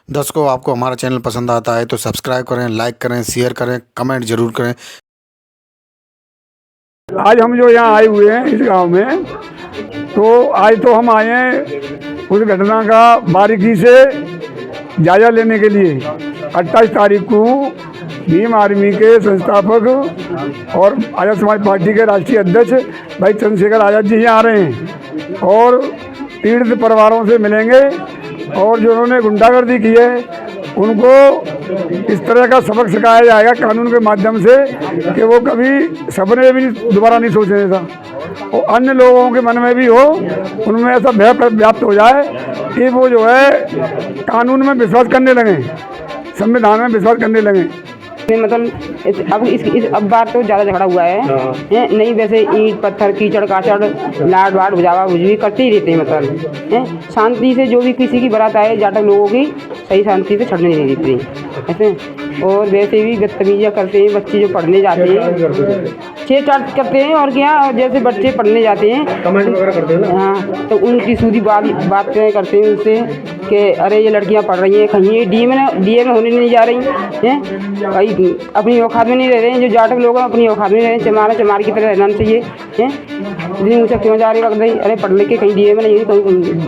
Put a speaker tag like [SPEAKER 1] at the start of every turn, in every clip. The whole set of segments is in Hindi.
[SPEAKER 1] दर्शकों, आपको हमारा चैनल पसंद आता है तो सब्सक्राइब करें, लाइक करें, शेयर करें, कमेंट जरूर करें।
[SPEAKER 2] आज हम जो यहाँ आए हुए हैं इस गांव में, तो आज तो हम आए हैं उस घटना का बारीकी से जायजा लेने के लिए। 28 तारीख को भीम आर्मी के संस्थापक और आजाद समाज पार्टी के राष्ट्रीय अध्यक्ष भाई चंद्रशेखर आज़ाद जी यहाँ आ रहे हैं और पीड़ित परिवारों से मिलेंगे और जो उन्होंने गुंडागर्दी की है उनको इस तरह का सबक सिखाया जाएगा कानून के माध्यम से कि वो कभी सपने भी दोबारा नहीं सोचने था और अन्य लोगों के मन में भी हो, उनमें ऐसा भय व्याप्त हो जाए कि वो जो है कानून में विश्वास करने लगें, संविधान में विश्वास करने लगें।
[SPEAKER 3] मतलब अब बार तो ज़्यादा झगड़ा हुआ है नहीं, वैसे ईंट पत्थर कीचड़ काचड़ लाड वाड बुझावा बुझवी करते ही रहते हैं। मतलब शांति से जो भी किसी की बारात आए जाटक लोगों की सही शांति से छड़ने नहीं देते ऐसे। और वैसे भी बदतमीजियाँ करते हैं बच्चे जो पढ़ने जाते हैं, छेड़छाड़ करते हैं और क्या, जैसे बच्चे पढ़ने जाते हैं
[SPEAKER 2] कमेंट वगैरह करते हैं ना,
[SPEAKER 3] हाँ, तो उनकी सीधी बातें करते हैं उनसे कि अरे ये लड़कियां पढ़ रही हैं, कहीं ये डीए में होने नहीं जा रही हैं, कहीं अपनी औकात में नहीं रह रहे हैं। जो जाटक लोग हैं अपनी औकात में रह रहे हैं, चमार की तरह रहना चाहिए हैं। इतनी ऊँचा क्यों जा रही रख दी, अरे पढ़ लिख के कहीं डीए में नहीं, कहीं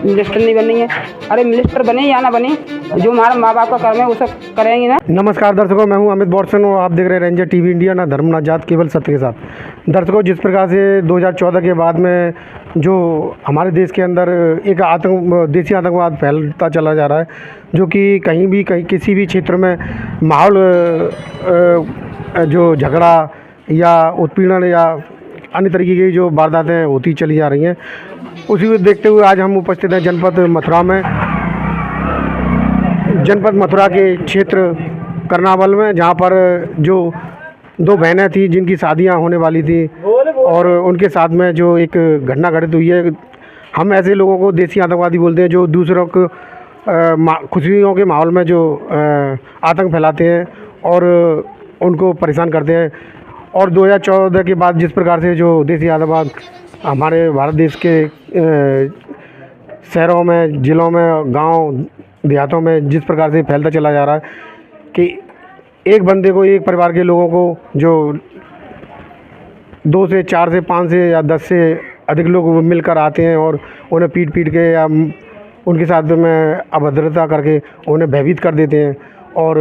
[SPEAKER 3] मिनिस्टर नहीं बननी है। अरे मिनिस्टर बने या ना बने, जो हमारा माँ बाप का कर्म है वो सब करेंगे ना।
[SPEAKER 4] नमस्कार दर्शकों, मैं हूं अमित बॉर्सन और आप देख रहे हैं रेंजर टीवी इंडिया। ना धर्म ना जात, केवल सत्य के साथ। दर्शकों, जिस प्रकार से 2014 के बाद में जो हमारे देश के अंदर एक देसी आतंकवाद फैलता चला जा रहा है, जो कि कहीं किसी भी क्षेत्र में माहौल जो झगड़ा या उत्पीड़न या अन्य तरीके की जो वारदातें होती चली जा रही हैं, उसी को देखते हुए आज हम उपस्थित हैं जनपद मथुरा में, जनपद मथुरा के क्षेत्र कर्नावल में, जहाँ पर जो दो बहनें थी जिनकी शादियाँ होने वाली थी और उनके साथ में जो एक घटना घटित हुई है। हम ऐसे लोगों को देसी आतंकवादी बोलते हैं जो दूसरों को खुशियों के माहौल में जो आतंक फैलाते हैं और उनको परेशान करते हैं। और 2014 के बाद जिस प्रकार से जो देसी आतंकवाद हमारे भारत देश के शहरों में, ज़िलों में, गांव देहातों में जिस प्रकार से फैलता चला जा रहा है कि एक बंदे को, एक परिवार के लोगों को जो 2 से 4 से 5 से या 10 से अधिक लोग मिलकर आते हैं और उन्हें पीट के या उनके साथ में अभद्रता करके उन्हें भयभीत कर देते हैं और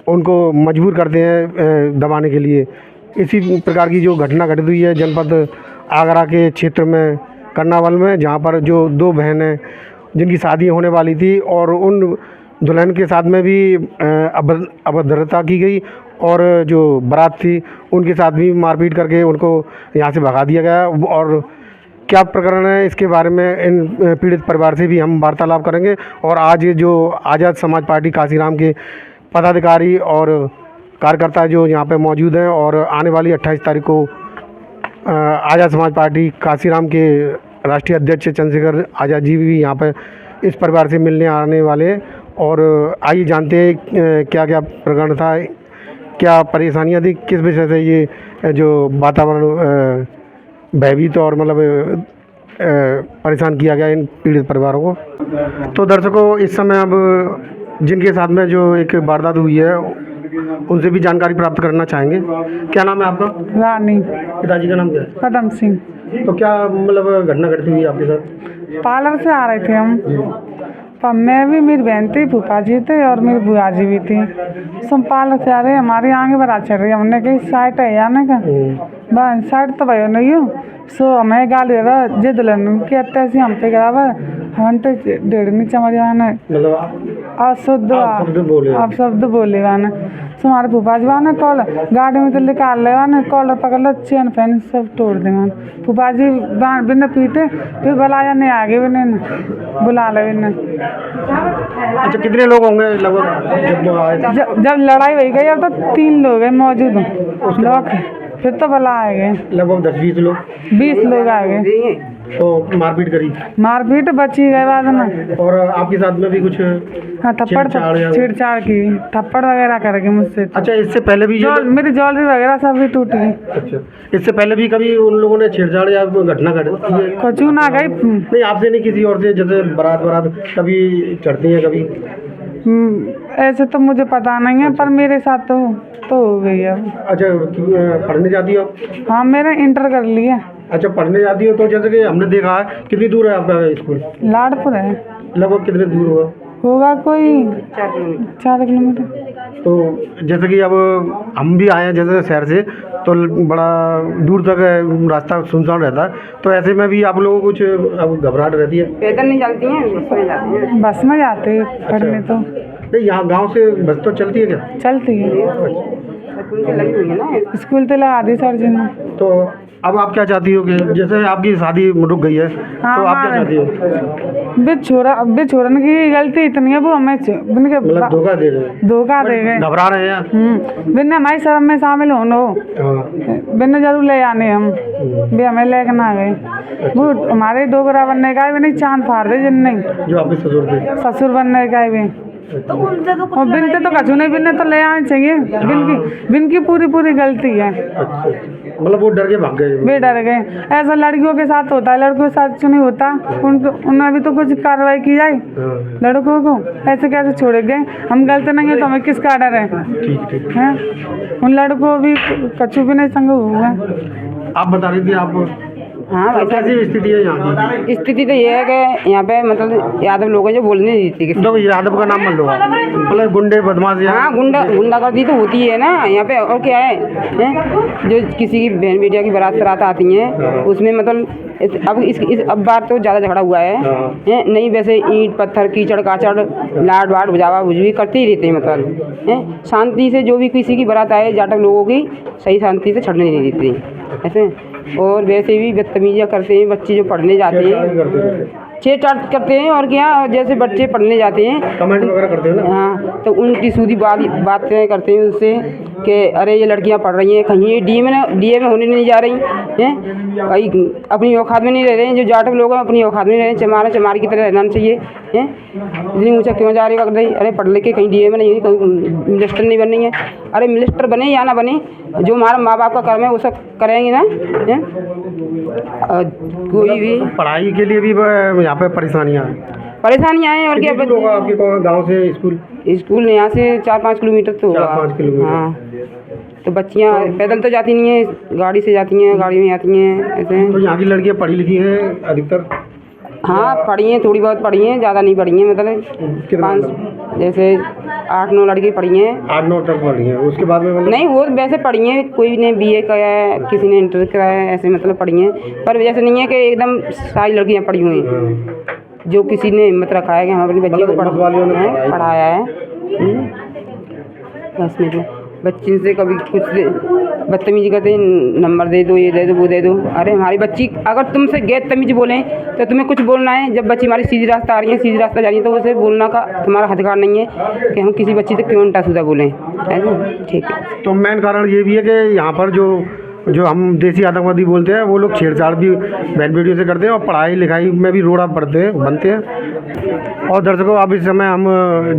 [SPEAKER 4] उनको मजबूर करते हैं दबाने के लिए। इसी प्रकार की जो घटना घटित हुई है जनपद आगरा के क्षेत्र में कर्नावल में, जहाँ पर जो दो बहनें जिनकी शादी होने वाली थी और उन दुल्हन के साथ में भी अभद्रता की गई और जो बारात थी उनके साथ भी मारपीट करके उनको यहाँ से भगा दिया गया। और क्या प्रकरण है इसके बारे में इन पीड़ित परिवार से भी हम वार्तालाप करेंगे। और आज जो आज़ाद समाज पार्टी काशीराम के पदाधिकारी और कार्यकर्ता जो यहाँ पे मौजूद हैं और आने वाली 28 तारीख को आज़ाद समाज पार्टी काशीराम के राष्ट्रीय अध्यक्ष चंद्रशेखर आज़ाद जी भी यहाँ पर इस परिवार से मिलने आने वाले हैं। और आइए जानते हैं क्या क्या प्रकरण था, क्या परेशानियाँ थी, किस विषय से ये जो वातावरण भयभीत और मतलब परेशान किया गया इन पीड़ित परिवारों को। तो दर्शकों, इस समय अब जिनके साथ में जो एक वारदात हुई है उनसे भी जानकारी प्राप्त करना चाहेंगे। क्या नाम है आपका?
[SPEAKER 5] रानी।
[SPEAKER 4] पिताजी का नाम क्या है?
[SPEAKER 5] कदम सिंह।
[SPEAKER 4] तो क्या मतलब घटना घटित हुई आपके साथ?
[SPEAKER 5] पार्लर से आ रहे थे हम, पर मैं भी, मेरी बहन थी, फूफा जी थे और मेरी बुआ जी भी थी। सब पार्लर से आ रहे, हमारे आगे बारात चल रही है। हमने कही साइड है यार का बस साइड तो भाई नहीं हो, सो हमें गाली दे रहा जे दुल्हन की अत्यासी हम पे करा हम तो डेढ़ नहीं चमरिया ने आप शब्द बोले वाने। सो हमारे फूफा जी वाने कॉल गाड़ी में तो निकाल ले वाने, कॉलर पकड़ लो, चैन फैन सब तोड़ दे वाने। फूफा जी बिना पीटे फिर बुलाया नहीं, आगे भी नहीं बुला ले बिना।
[SPEAKER 4] अच्छा, कितने लोग होंगे लगभग
[SPEAKER 5] जब लड़ाई हुई गई? अब तो 3 लोग हैं मौजूद लोग, फिर तो भला आए गए
[SPEAKER 4] लगभग 10-20 लोग
[SPEAKER 5] 20 लोग आ गए।
[SPEAKER 4] तो मारपीट करी?
[SPEAKER 5] मारपीट बची गए बाद में।
[SPEAKER 4] और आपके साथ में भी कुछ?
[SPEAKER 5] हाँ, थप्पड़ छेड़छाड़ की, थप्पड़ वगैरह करेंगे मुझसे।
[SPEAKER 4] अच्छा, इससे पहले भी
[SPEAKER 5] मेरी ज्वेलरी वगैरह सब भी टूट गई।
[SPEAKER 4] अच्छा, इससे पहले भी कभी उन लोगों ने छेड़छाड़ या घटना घटी?
[SPEAKER 5] कुछ ना गई
[SPEAKER 4] नहीं, आपसे नहीं, किसी और से, जैसे बारात कभी चढ़ती है कभी?
[SPEAKER 5] ऐसे तो मुझे पता नहीं है, पर मेरे साथ तो हो गई है।
[SPEAKER 4] अच्छा, पढ़ने जाती हो आप?
[SPEAKER 5] हाँ, मैंने इंटर कर लिया।
[SPEAKER 4] अच्छा, पढ़ने जाती हो तो जैसे कि हमने देखा है, कितनी दूर है आपका स्कूल?
[SPEAKER 5] लाडपुर है।
[SPEAKER 4] लगभग कितने दूर
[SPEAKER 5] होगा कोई 4 किलोमीटर।
[SPEAKER 4] तो जैसे कि अब हम भी आए हैं जैसे शहर से, तो बड़ा दूर तक रास्ता सुनसान रहता है, तो ऐसे में भी आप लोगों को कुछ अब घबराहट रहती है?
[SPEAKER 3] पैदल नहीं चलती हैं, बस में जाती हैं।
[SPEAKER 5] बस में जाते हैं पढ़ने तो।
[SPEAKER 4] नहीं, यहाँ गांव से बस तो चलती है क्या?
[SPEAKER 5] चलती है,
[SPEAKER 3] स्कूल से लगी हुई है ना।
[SPEAKER 5] स्कूल तो लगा दी सर जी ने।
[SPEAKER 4] तो अब आप क्या चाहती हो कि जैसे आपकी शादी रुक गई है, तो आप क्या चाहती हो?
[SPEAKER 5] बिछोरन की गलती इतनी है, वो हमें
[SPEAKER 4] मतलब धोखा दे रहे हैं,
[SPEAKER 5] धोखा दे गए।
[SPEAKER 4] घबरा रहे हैं?
[SPEAKER 5] बिन हमारी शर्म में शामिल होनो, बिन जरूर ले आने हम भी, हमें लेकर ना गए। वो हमारे डोगरा बनने का भी नहीं, चांद फाड़ दे जिन नहीं,
[SPEAKER 4] जो आपके ससुर थे।
[SPEAKER 5] ससुर बनने का भी। और बिनते तो कछु नहीं, बिनने तो ले आने चाहिए। बिन की पूरी गलती है।
[SPEAKER 4] अच्छा, मतलब वो डर के भाग गए?
[SPEAKER 5] वे डर गए। ऐसा लड़कियों के साथ होता है, लड़कों के साथ क्यों नहीं होता? उन्हें भी तो कुछ कार्रवाई की जाए। लड़कों को ऐसे कैसे छोड़े गए? हम गलत नहीं है तो हमें किसका डर है?
[SPEAKER 4] ठीक
[SPEAKER 5] हैं? उन लड़कों भी कछु भी नहीं संग हुआ।
[SPEAKER 4] आप बता रही थी आप।
[SPEAKER 3] हाँ भाई,
[SPEAKER 4] कैसी स्थिति है यहाँ की?
[SPEAKER 3] स्थिति तो ये है कि यहाँ पे मतलब यादव लोग हैं जो बोलने नहीं देते किसी।
[SPEAKER 4] देखो, यादव का नाम मत लो, मतलब गुंडे बदमाश।
[SPEAKER 3] हाँ, गुंडागर्दी तो होती है ना यहाँ पे। और क्या है, जो किसी की बहन बेटिया की बारात आती हैं, उसमें मतलब अब बार तो ज़्यादा झगड़ा हुआ है। नहीं, वैसे ईंट पत्थर कीचड़ काचड़ लाड वाड बुझावा बुझवी करते ही रहते हैं। मतलब शांति से जो भी किसी की बारात आए, जाटक लोगों की सही शांति से छड़ने नहीं देते ऐसे। और वैसे भी बदतमीजियाँ करते हैं बच्चे जो पढ़ने जाते हैं, छेड़छाड़ करते हैं। और क्या, जैसे बच्चे पढ़ने जाते हैं,
[SPEAKER 4] कमेंट वगैरह करते हो ना?
[SPEAKER 3] हाँ, तो उनकी सूदी बातें करते हैं उनसे कि अरे ये लड़कियां पढ़ रही हैं, कहीं ये डीए में होने नहीं जा रही हैं, कहीं अपनी औकात में नहीं रह रहे हैं। जो जाटक लोग हैं अपनी औकात में रह रहे हैं, चमार की तरह रहना चाहिए। हैं, इतनी ऊँचा क्यों जा रही है? अरे पढ़ लिख के कहीं डीए में नहीं, कहीं मिनिस्टर नहीं बननी है। अरे मिनिस्टर बने या ना बने, जो हमारा माँ बाप का कर्म है वो सब करेंगे ना। कोई भी
[SPEAKER 4] पढ़ाई के लिए भी यहाँ पे परेशानियाँ
[SPEAKER 3] हैं। और क्या,
[SPEAKER 4] आपके गांव से
[SPEAKER 3] स्कूल यहाँ से 4-5 किलोमीटर तो होगा।
[SPEAKER 4] 4-5 किलोमीटर।
[SPEAKER 3] हाँ, तो बच्चियाँ पैदल तो जाती नहीं है, गाड़ी से जाती हैं, गाड़ी में आती हैं ऐसे।
[SPEAKER 4] तो यहाँ की लड़कियाँ पढ़ी लिखी हैं अधिकतर?
[SPEAKER 3] हाँ, पढ़ी हैं, थोड़ी बहुत पढ़ी हैं, ज़्यादा नहीं पढ़ी हैं। मतलब 5 जैसे 8-9 लड़की पढ़ी हैं।
[SPEAKER 4] 8-9 तक पढ़ी हैं, उसके बाद में मतलब?
[SPEAKER 3] नहीं, वो वैसे पढ़ी हैं, कोई ने BA किया है, किसी ने इंटर किया है, ऐसे मतलब पढ़ी हैं। पर वैसे नहीं है कि एकदम सारी लड़कियाँ पढ़ी हुई हैं। जो किसी ने हिम्मत रखा है कि हम अपनी बच्ची को पढ़ाया है। बस में बच्ची से कभी कुछ बदतमीजी करते हैं, नंबर दे दो, ये दे दो, वो दे दो। अरे हमारी बच्ची अगर तुमसे गैर तमीज बोलें तो तुम्हें कुछ बोलना है। जब बच्ची हमारी सीधी रास्ता आ रही है, सीधी रास्ता जा रही है, तो उसे बोलना का तुम्हारा अधिकार नहीं है कि हम किसी बच्ची से क्यों उल्टा सीधा बोलें, है ना? ठीक है।
[SPEAKER 4] तो मेन कारण ये भी है कि यहाँ पर जो हम देसी आतंकवादी बोलते हैं, वो लोग छेड़छाड़ भी बहन बेटियों से करते हैं और पढ़ाई लिखाई में भी रोड़ा बनते हैं। और दर्शकों, अब इस समय हम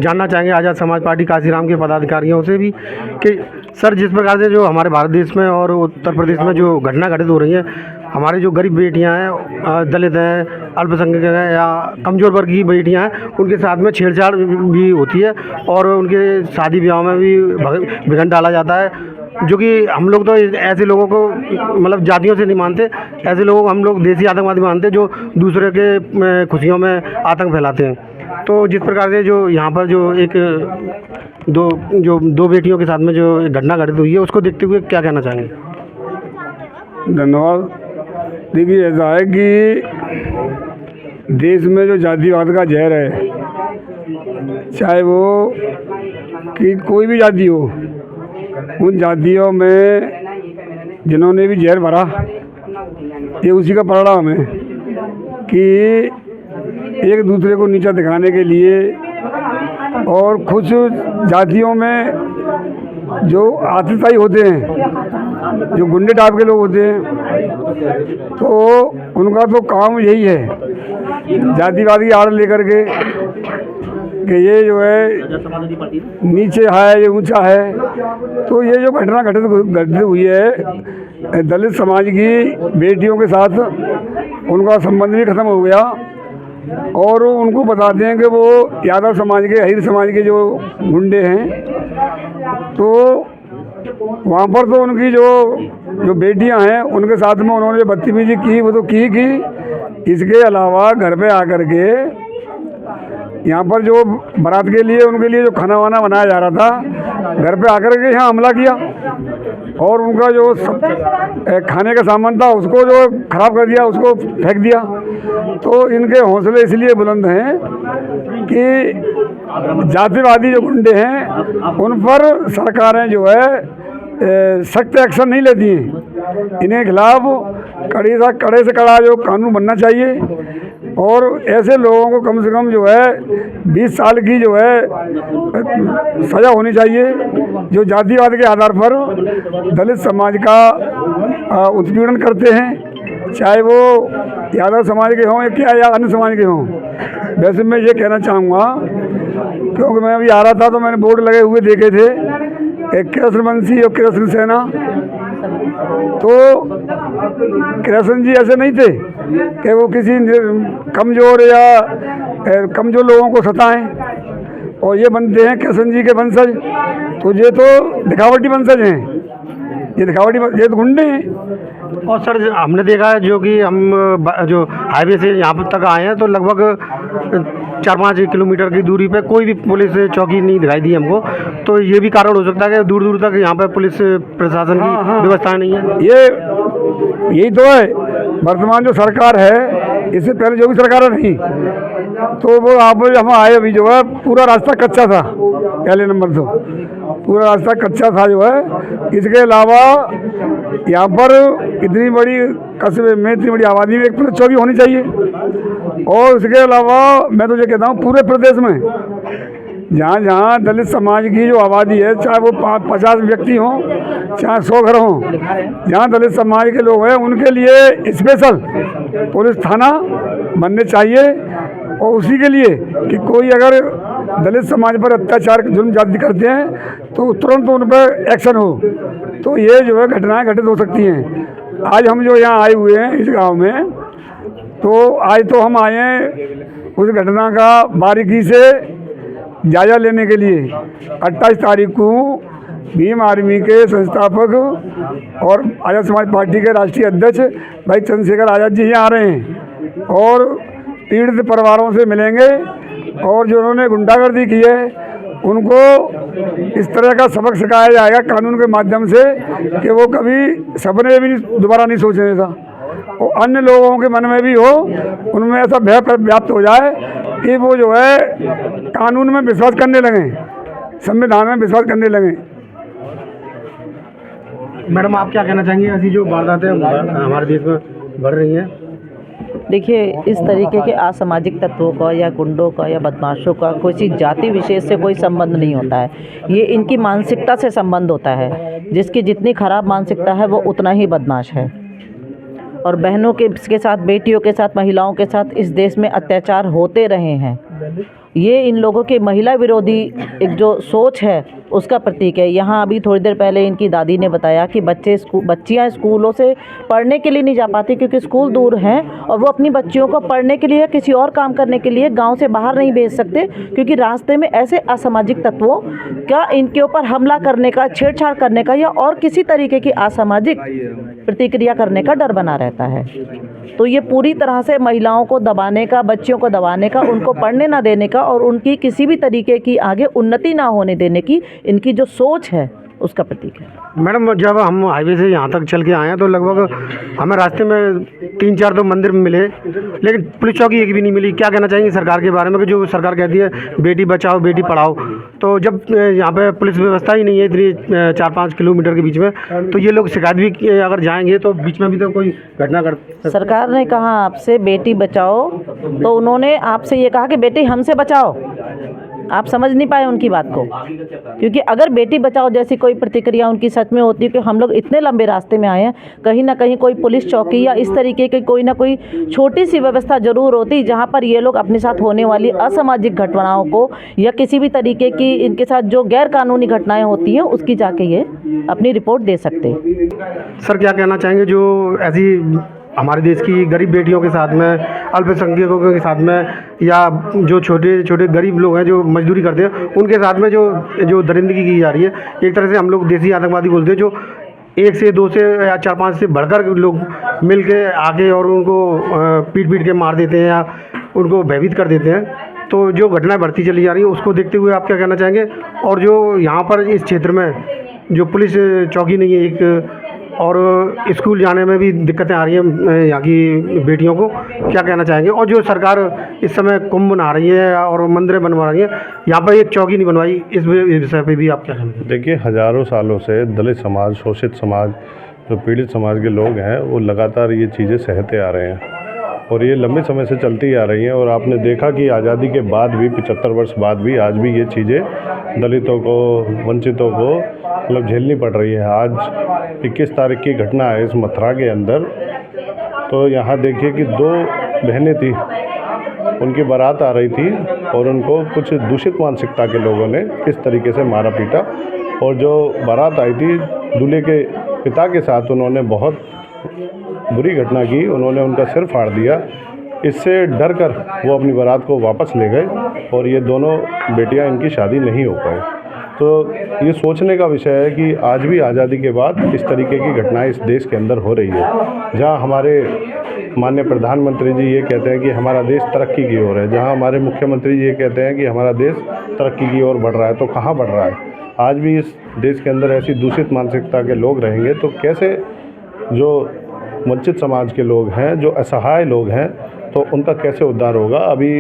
[SPEAKER 4] जानना चाहेंगे आज़ाद समाज पार्टी काशीराम के पदाधिकारियों से भी कि सर, जिस प्रकार से जो हमारे भारत देश में और उत्तर प्रदेश में जो घटना घटित हो रही है, हमारी जो गरीब बेटियां हैं, दलित हैं, अल्पसंख्यक हैं या कमज़ोर वर्ग की बेटियां हैं, उनके साथ में छेड़छाड़ भी होती है और उनके शादी ब्याह में भी विघन डाला जाता है, जो कि हम लोग तो ऐसे लोगों को मतलब जातियों से नहीं मानते। ऐसे लोगों को हम लोग देसी आतंकवादी मानते हैं, जो दूसरे के खुशियों में आतंक फैलाते हैं। तो जिस प्रकार से जो यहाँ पर जो दो बेटियों के साथ में जो घटना घटित हुई है, उसको देखते हुए क्या कहना चाहेंगे?
[SPEAKER 2] धन्यवाद। देखिए, ऐसा है कि देश में जो जातिवाद का जहर है, चाहे वो कि कोई भी जाति हो, उन जातियों में जिन्होंने भी जहर भरा, ये उसी का परिणाम है कि एक दूसरे को नीचा दिखाने के लिए और कुछ जातियों में जो आतताई होते हैं, जो गुंडे टाइप के लोग होते हैं, तो उनका तो काम यही है जातिवाद की आड़ लेकर के कि ये जो है नीचे है, ये ऊंचा है। तो ये जो घटना घटित हुई है, दलित समाज की बेटियों के साथ उनका संबंध भी ख़त्म हो गया और उनको बताते हैं कि वो यादव समाज के, अहिर समाज के जो गुंडे हैं, तो वहाँ पर तो उनकी जो बेटियां हैं उनके साथ में उन्होंने जो बदतमीजी की वो तो की। इसके अलावा घर पे आकर के यहाँ पर जो बारात के लिए उनके लिए जो खाना वाना बनाया जा रहा था, घर पे आकर के यहाँ हमला किया और उनका जो खाने का सामान था उसको जो खराब कर दिया, उसको फेंक दिया। तो इनके हौसले इसलिए बुलंद हैं कि जातिवादी जो गुंडे हैं उन पर सरकारें जो है सख्त एक्शन नहीं लेती हैं। इन्हें खिलाफ कड़े से कड़ा जो कानून बनना चाहिए और ऐसे लोगों को कम से कम जो है 20 साल की जो है सज़ा होनी चाहिए जो जातिवाद के आधार पर दलित समाज का उत्पीड़न करते हैं, चाहे वो यादव समाज के हों या अन्य समाज के हों। वैसे मैं ये कहना चाहूँगा, क्योंकि मैं अभी आ रहा था तो मैंने बोर्ड लगे हुए देखे थे, एक कृष्ण वंशी और कृष्ण सेना। तो कृष्ण जी ऐसे नहीं थे कि वो किसी कमज़ोर या कमज़ोर लोगों को सताएं, और ये बनते हैं कृष्ण जी के वंशज। तो ये तो दिखावटी वंशज हैं, ये तो गुंडे हैं।
[SPEAKER 4] और सर हमने देखा है जो कि हम जो हाईवे से यहाँ तक आए हैं तो लगभग 4-5 किलोमीटर की दूरी पे कोई भी पुलिस चौकी नहीं दिखाई दी हमको। तो ये भी कारण हो सकता है कि दूर दूर तक यहाँ पे पुलिस प्रशासन की व्यवस्था नहीं है।
[SPEAKER 2] यही तो है, वर्तमान जो सरकार है, इससे पहले जो भी सरकार नहीं, तो वो आप हम आए अभी जो है पूरा रास्ता कच्चा था। पहले नंबर तो पूरा रास्ता कच्चा था जो है। इसके अलावा यहाँ पर इतनी बड़ी कस्बे में इतनी बड़ी आबादी में एक पुलिस चौकी होनी चाहिए। और इसके अलावा मैं तो ये कहता हूँ पूरे प्रदेश में जहाँ जहाँ दलित समाज की जो आबादी है, चाहे वो 50 व्यक्ति हों चाहे 100 घर हों, जहाँ दलित समाज के लोग हैं उनके लिए स्पेशल पुलिस थाना बनने चाहिए। और उसी के लिए कि कोई अगर दलित समाज पर अत्याचार जुल्म जाति करते हैं तो तुरंत उन पर एक्शन हो, तो ये जो है घटनाएं घटित हो सकती हैं। आज हम जो यहाँ आए हुए हैं इस गांव में, तो आज तो हम आए हैं उस घटना का बारीकी से जायज़ा लेने के लिए। 28 तारीख को भीम आर्मी के संस्थापक और आज़ाद समाज पार्टी के राष्ट्रीय अध्यक्ष भाई चंद्रशेखर आज़ाद जी यहाँ आ रहे हैं और पीड़ित परिवारों से मिलेंगे और जो उन्होंने गुंडागर्दी की है उनको इस तरह का सबक सिखाया जाएगा कानून के माध्यम से कि वो कभी सपने भी दोबारा नहीं सोचने था, और अन्य लोगों के मन में भी हो, उनमें ऐसा भय व्याप्त हो जाए कि वो जो है कानून में विश्वास करने लगें, संविधान में विश्वास करने लगें।
[SPEAKER 4] मैडम आप क्या कहना चाहेंगे, ऐसी जो वारदातें हमारे देश में बढ़ रही हैं?
[SPEAKER 6] देखिए, इस तरीके के असामाजिक तत्वों का या गुंडों का या बदमाशों का किसी जाति विशेष से कोई संबंध नहीं होता है। ये इनकी मानसिकता से संबंध होता है। जिसकी जितनी खराब मानसिकता है वो उतना ही बदमाश है। और बहनों के साथ, बेटियों के साथ, महिलाओं के साथ इस देश में अत्याचार होते रहे हैं। ये इन लोगों के महिला विरोधी एक जो सोच है उसका प्रतीक है। यहाँ अभी थोड़ी देर पहले इनकी दादी ने बताया कि बच्चियाँ स्कूलों से पढ़ने के लिए नहीं जा पाती क्योंकि स्कूल दूर हैं, और वो अपनी बच्चियों को पढ़ने के लिए किसी और काम करने के लिए गांव से बाहर नहीं भेज सकते क्योंकि रास्ते में ऐसे असामाजिक तत्वों का इनके ऊपर हमला करने का, छेड़छाड़ करने का या और किसी तरीके की असामाजिक प्रतिक्रिया करने का डर बना रहता है। तो ये पूरी तरह से महिलाओं को दबाने का, बच्चियों को दबाने का, उनको पढ़ने ना देने का और उनकी किसी भी तरीके की आगे उन्नति ना होने देने की इनकी जो सोच है उसका प्रतीक है।
[SPEAKER 4] मैडम जब हम हाईवे से यहाँ तक चल के आए हैं तो लगभग हमें रास्ते में 3-4 तो मंदिर मिले, लेकिन पुलिस चौकी एक भी नहीं मिली। क्या कहना चाहेंगे सरकार के बारे में कि जो सरकार कहती है बेटी बचाओ बेटी पढ़ाओ, तो जब यहाँ पे पुलिस व्यवस्था ही नहीं है इतनी 4-5 किलोमीटर के बीच में, तो ये लोग शिकायत भी अगर जाएंगे तो बीच में भी तो कोई घटना कर।
[SPEAKER 6] सरकार ने कहा आपसे बेटी बचाओ, तो उन्होंने आपसे ये कहा कि बेटी हमसे बचाओ। आप समझ नहीं पाए उनकी बात को, क्योंकि अगर बेटी बचाओ जैसी कोई प्रतिक्रिया उनकी सच में होती कि हम लोग इतने लंबे रास्ते में आए हैं, कहीं ना कहीं कोई पुलिस चौकी या इस तरीके की कोई ना कोई छोटी सी व्यवस्था जरूर होती जहां पर ये लोग अपने साथ होने वाली असामाजिक घटनाओं को या किसी भी तरीके की इनके साथ जो गैर कानूनी घटनाएं होती हैं उसकी जाके ये अपनी रिपोर्ट दे सकते।
[SPEAKER 4] सर क्या कहना चाहेंगे जो ऐसी हमारे देश की गरीब बेटियों के साथ में, अल्पसंख्यकों के साथ में, या जो छोटे छोटे गरीब लोग हैं जो मजदूरी करते हैं उनके साथ में जो दरिंदगी की जा रही है। एक तरह से हम लोग देसी आतंकवादी बोलते हैं, जो 1 से 2 से या 4-5 से बढ़कर लोग मिल के आके और उनको पीट के मार देते हैं या उनको भयभीत कर देते हैं। तो जो घटनाएं बढ़ती चली जा रही है उसको देखते हुए आप क्या कहना चाहेंगे? और जो यहाँ पर इस क्षेत्र में जो पुलिस चौकी नहीं है एक, और स्कूल जाने में भी दिक्कतें आ रही हैं यहाँ की बेटियों को, क्या कहना चाहेंगे? और जो सरकार इस समय कुंभ बना रही है और मंदिरें बनवा रही है, यहाँ पर एक चौकी नहीं बनवाई, इस विषय पे भी आप क्या कहेंगे?
[SPEAKER 7] देखिए, हज़ारों सालों से दलित समाज, शोषित समाज, जो पीड़ित समाज के लोग हैं वो लगातार ये चीज़ें सहते आ रहे हैं और ये लंबे समय से चलती आ रही हैं। और आपने देखा कि आज़ादी के बाद भी 75 वर्ष बाद भी आज भी ये चीज़ें दलितों को, वंचितों को मतलब झेलनी पड़ रही है। आज 21 तारीख की घटना है इस मथुरा के अंदर, तो यहाँ देखिए कि 2 बहनें थी, उनकी बारात आ रही थी और उनको कुछ दूषित मानसिकता के लोगों ने किस तरीके से मारा पीटा। और जो बारात आई थी दूल्हे के पिता के साथ उन्होंने बहुत बुरी घटना की, उन्होंने उनका सिर फाड़ दिया। इससे डर कर वो अपनी बारात को वापस ले गए और ये दोनों बेटियां, इनकी शादी नहीं हो पाई। तो ये सोचने का विषय है कि आज भी आज़ादी के बाद इस तरीके की घटनाएं इस देश के अंदर हो रही है। जहां हमारे माननीय प्रधानमंत्री जी ये कहते हैं कि हमारा देश तरक्की की ओर है, जहां हमारे मुख्यमंत्री जी ये कहते हैं कि हमारा देश तरक्की की ओर बढ़ रहा है, तो कहाँ बढ़ रहा है? आज भी इस देश के अंदर ऐसी दूषित मानसिकता के लोग रहेंगे तो कैसे जो वंचित समाज के लोग हैं, जो असहाय लोग हैं, तो उनका कैसे उद्धार होगा? अभी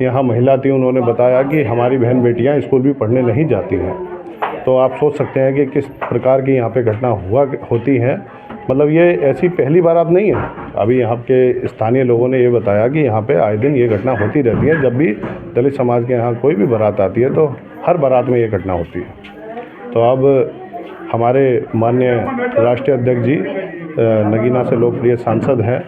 [SPEAKER 7] यहाँ महिला थी, उन्होंने बताया कि हमारी बहन बेटियाँ स्कूल भी पढ़ने नहीं जाती हैं। तो आप सोच सकते हैं कि किस प्रकार की यहाँ पे घटना होती है। मतलब ये ऐसी पहली बारात नहीं है। अभी यहाँ के स्थानीय लोगों ने ये बताया कि यहाँ पे आए दिन ये घटना होती रहती है। जब भी दलित समाज के यहाँ कोई भी बारात आती है तो हर बारात में ये घटना होती है। तो अब हमारे माननीय राष्ट्रीय अध्यक्ष जी नगीना से लोकप्रिय सांसद हैं,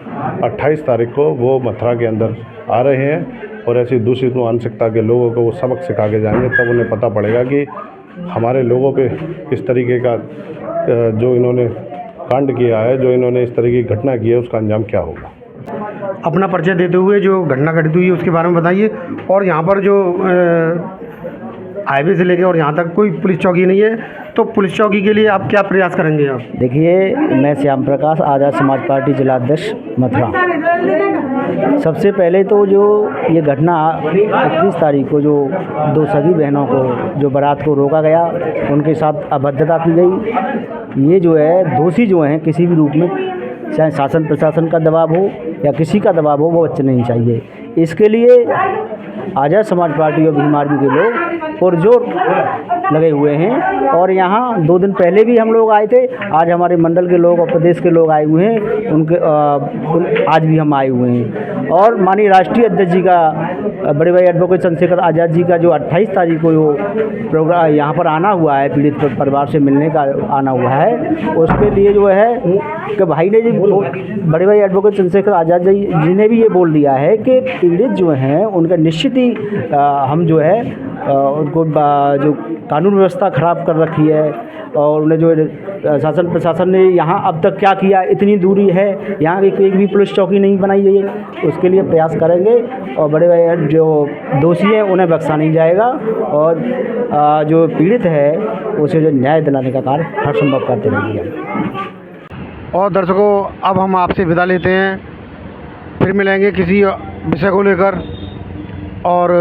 [SPEAKER 7] 28 तारीख को वो मथुरा के अंदर आ रहे हैं और ऐसी दूषित मानसिकता के लोगों को वो सबक सिखा के जाएंगे। तब उन्हें पता पड़ेगा कि हमारे लोगों पे इस तरीके का जो इन्होंने कांड किया है, जो इन्होंने इस तरह की घटना की है, उसका अंजाम क्या होगा।
[SPEAKER 4] अपना परिचय देते हुए जो घटना घटित हुई है उसके बारे में बताइए। और यहाँ पर जो हाईवे से लेके और यहाँ तक कोई पुलिस चौकी नहीं है, तो पुलिस चौकी के लिए आप क्या प्रयास करेंगे? आप
[SPEAKER 8] देखिए, मैं श्याम प्रकाश, आज़ाद समाज पार्टी जिला अध्यक्ष मथुरा। सबसे पहले तो जो ये घटना 21 तारीख को जो 2 सगी बहनों को जो बारात को रोका गया, उनके साथ अभद्रता की गई, ये जो है दोषी जो हैं किसी भी रूप में, चाहे शासन प्रशासन का दबाव हो या किसी का दबाव हो, वो बच्चे नहीं चाहिए। इसके लिए आज़ाद समाज पार्टी और भीम आर्मी के लोग पुरजोर लगे हुए हैं। और यहाँ 2 दिन पहले भी हम लोग आए थे, आज हमारे मंडल के लोग और प्रदेश के लोग आए हुए हैं, आज भी हम आए हुए हैं। और माननीय राष्ट्रीय अध्यक्ष जी का, बड़े भाई एडवोकेट चंद्रशेखर आज़ाद जी का जो 28 तारीख को जो प्रोग्राम यहाँ पर आना हुआ है, पीड़ित परिवार से मिलने का आना हुआ है, उसके लिए जो है कि भाई ने बड़े भाई एडवोकेट चंद्रशेखर आज़ाद जी ने भी ये बोल दिया है कि पीड़ित जो हैं उनका निश्चित ही हम जो है उनको जो कानून व्यवस्था ख़राब कर रखी है और उन्हें जो शासन प्रशासन ने यहाँ अब तक क्या किया, इतनी दूरी है, यहाँ एक भी पुलिस चौकी नहीं बनाई गई है, उसके लिए प्रयास करेंगे। और बड़े भाई जो दोषी हैं उन्हें बख्शा नहीं जाएगा और जो पीड़ित है उसे जो न्याय दिलाने का कार्य हर संभव करते रहेंगे।
[SPEAKER 4] और दर्शकों, अब हम आपसे विदा लेते हैं, फिर मिलेंगे किसी विषय को लेकर। और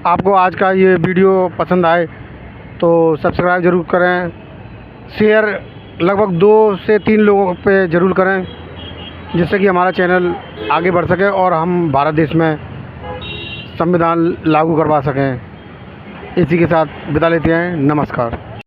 [SPEAKER 4] आपको आज का ये वीडियो पसंद आए तो सब्सक्राइब ज़रूर करें, शेयर लगभग 2 से 3 लोगों पे ज़रूर करें, जिससे कि हमारा चैनल आगे बढ़ सके और हम भारत देश में संविधान लागू करवा सकें। इसी के साथ विदा लेते हैं। नमस्कार।